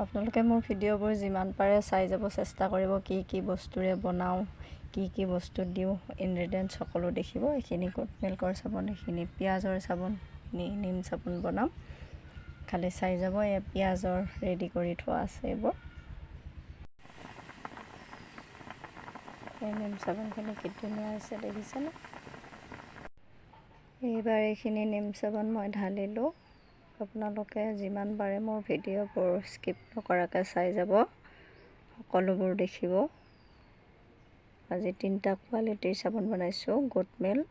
আপোনালোকে মোৰ ভিডিঅ'বোৰ যিমান পাৰে চাই যাব চেষ্টা কৰিব, কি বস্তুৰে বনাওঁ, কি বস্তু দিওঁ, ইনগ্ৰেডিয়েণ্টছ সকলো দেখিব। এইখিনি গোট মিল্কৰ চাবোন, এইখিনি পিঁয়াজৰ চাবোন, নিম চাবোন বনাম, খালি চাই যাব। এই পিঁয়াজৰ ৰেডি কৰি থোৱা আছে এইবোৰ। এই নিম চাবোনখিনি কি ধুনীয়া হৈছে দেখিছেনে? এইবাৰ এইখিনি নিম চাবোন মই ঢালিলোঁ। আপোনালোকে যিমান পাৰে মোৰ ভিডিঅ'বোৰ স্কিপ নকৰাকৈ চাই যাব, সকলোবোৰ দেখিব। আজি 3টা কোৱালিটিৰ চাবোন বনাইছোঁ, গোট মিল্ক,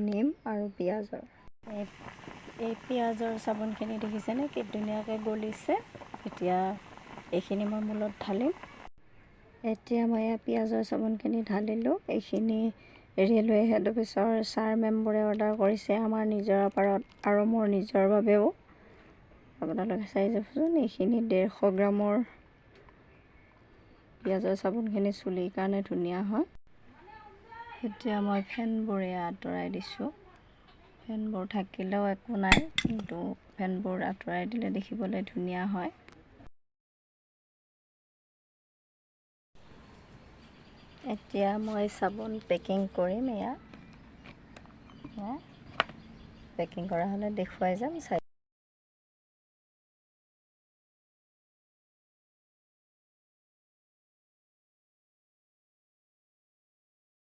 নিম আৰু পিঁয়াজৰ। এই পিঁয়াজৰ চাবোনখিনি দেখিছেনে কি ধুনীয়াকৈ গলিছে। এতিয়া এইখিনি মই মূলত ঢালিম। এতিয়া মই পিঁয়াজৰ চাবোনখিনি ঢালিলোঁ। এইখিনি ৰেলৱে হেড অফিচৰ ছাৰ মেমবোৰে অৰ্ডাৰ কৰিছে আমাৰ নিজৰ আপাৰত আৰু মোৰ নিজৰ বাবেও। আপোনালোকে চাই যাবচোন। এইখিনি 150 গ্ৰামৰ পিঁয়াজৰ চাবোনখিনি চুলিৰ কাৰণে ধুনীয়া হয়। এতিয়া মই ফেনবোৰ আঁতৰাই দিছোঁ। ফেনবোৰ থাকিলেও একো নাই, কিন্তু ফেনবোৰ আঁতৰাই দিলে দেখিবলৈ ধুনীয়া হয়। এতিয়া মই চাবোন পেকিং কৰিম। এয়া পেকিং কৰা হ'লে দেখুৱাই যাম।